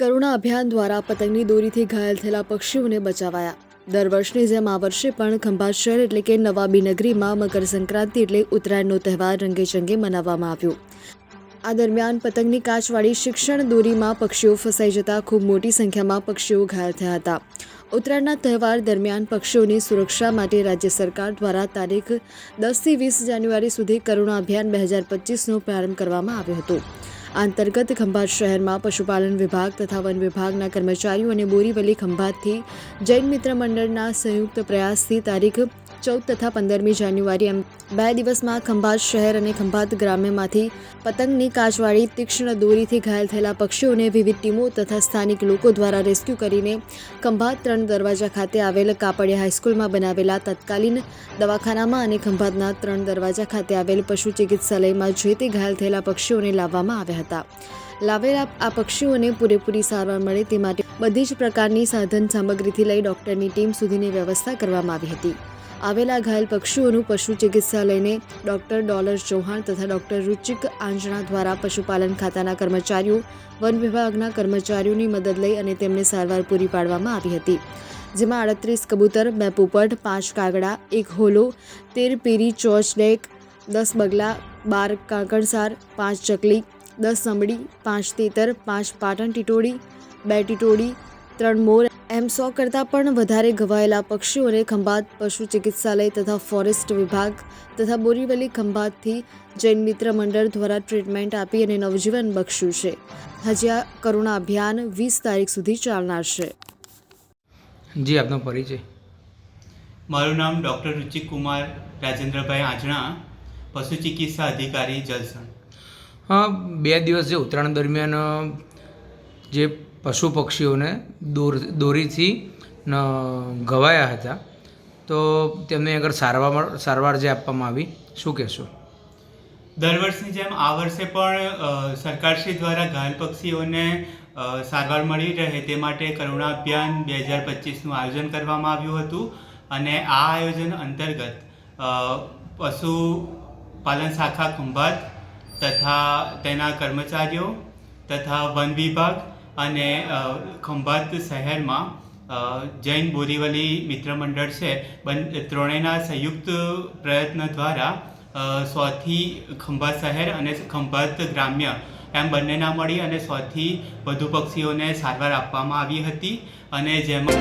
કરુણા અભિયાન દ્વારા પતંગની દોરીથી ઘાયલ થયેલા પક્ષીઓને બચાવાયા। દર વર્ષની જેમ આ વર્ષે પણ ખંભાત શહેર એટલે કે નવાબી નગરીમાં મકર સંક્રાંતિ એટલે ઉત્તરાયણનો તહેવાર રંગેચંગે મનાવવામાં આવ્યો। આ દરમિયાન પતંગની કાચવાળી શિક્ષણ દોરીમાં પક્ષીઓ ફસાઈ જતા ખૂબ મોટી સંખ્યામાં પક્ષીઓ ઘાયલ થયા હતા। ઉત્તરાયણના તહેવાર દરમિયાન પક્ષીઓની સુરક્ષા માટે રાજ્ય સરકાર દ્વારા તારીખ 10 થી 20 જાન્યુઆરી સુધી કરુણા અભિયાન 2025નો પ્રારંભ કરવામાં આવ્યો હતો। આ અંતર્ગત ખંભાત શહેરમાં પશુપાલન વિભાગ તથા વન વિભાગના કર્મચારીઓ અને બોરીવલી ખંભાતથી જૈન મિત્ર મંડળના સંયુક્ત પ્રયાસથી તારીખ 14 તથા 15મી જાન્યુઆરી એમ 2 દિવસમાં ખંભાત શહેર અને ખંભાત ગ્રામ્યમાંથી પતંગની કાચવાળી તીક્ષ્ણ દોરીથી ઘાયલ થયેલા પક્ષીઓને વિવિધ ટીમો તથા સ્થાનિક લોકો દ્વારા રેસ્ક્યુ કરીને ખંભાત 3 દરવાજા ખાતે આવેલ કાપડિયા હાઈસ્કૂલમાં બનાવેલા તત્કાલીન દવાખાનામાં અને ખંભાતના 3 દરવાજા ખાતે આવેલ પશુ ચિકિત્સાલયમાં જે તે ઘાયલ થયેલા પક્ષીઓને લાવવામાં આવ્યા હતા। લાવેલા આ પક્ષીઓને પૂરેપૂરી સારવાર મળે તે માટે બધી જ પ્રકારની સાધન સામગ્રીથી લઈ ડોક્ટરની ટીમ સુધીની વ્યવસ્થા કરવામાં આવી હતી। આવેલા ઘાયલ પક્ષીઓનું પશુ ચિકિત્સાલયને ડોક્ટર ડોલર ચૌહાણ તથા ડોક્ટર રુચિક આંજણા દ્વારા પશુપાલન ખાતાના કર્મચારીઓ વન વિભાગના કર્મચારીઓની મદદ લઈ અને તેમને સારવાર પૂરી પાડવામાં આવી હતી, જેમાં 38 કબૂતર, 2 પોપટ, 5 કાગડા, 1 હોલો, 13 પીરી ચોચ ડેક, 10 બગલા, 12 કાંકણસાર, 5 ચકલી, 10 સમડી, 5 તીતર, 5 પાટણ ટીટોડી, 2 ટીટોડી, 3 મોર એમ 100 કરતાં પણ વધારે ઘવાયેલા પક્ષીઓને ખંભાત પશુ ચિકિત્સાલય તથા ફોરેસ્ટ વિભાગ તથા બોરીવલી ખંભાતથી જૈન મિત્ર મંડળ દ્વારા ટ્રીટમેન્ટ આપી અને નવજીવન બક્ષ્યું છે। હજી આ કરુણા અભિયાન 20 તારીખ સુધી ચાલનાર છે। જી, આપનો પરિચય? મારું નામ ડૉક્ટર રુચિક કુમાર રાજેન્દ્રભાઈ આંજણા, પશુ ચિકિત્સા અધિકારી જલસણ। હા, 2 દિવસ જે ઉત્તરાયણ દરમિયાન જે પશુ પક્ષીઓને દોરીથી ઘવાયા હતા, તો તેમને આગળ સારવાર જે આપવામાં આવી, શું કહેશો? દર વર્ષની જેમ આ વર્ષે પણ સરકારશ્રી દ્વારા ઘાયલ પક્ષીઓને સારવાર મળી રહે તે માટે કરુણા અભિયાન 2025નું આયોજન કરવામાં આવ્યું હતું અને આ આયોજન અંતર્ગત પશુપાલન શાખા ખંભાત તથા તેના કર્મચારીઓ તથા વન વિભાગ અને ખંભાત શહેરમાં જૈન બોરીવલી મિત્ર મંડળ છે, ત્રણેયના સંયુક્ત પ્રયત્ન દ્વારા 100થી ખંભાત શહેર અને ખંભાત ગ્રામ્ય એમ બંનેના મળી અને 100થી વધુ પક્ષીઓને સારવાર આપવામાં આવી હતી અને જેમાં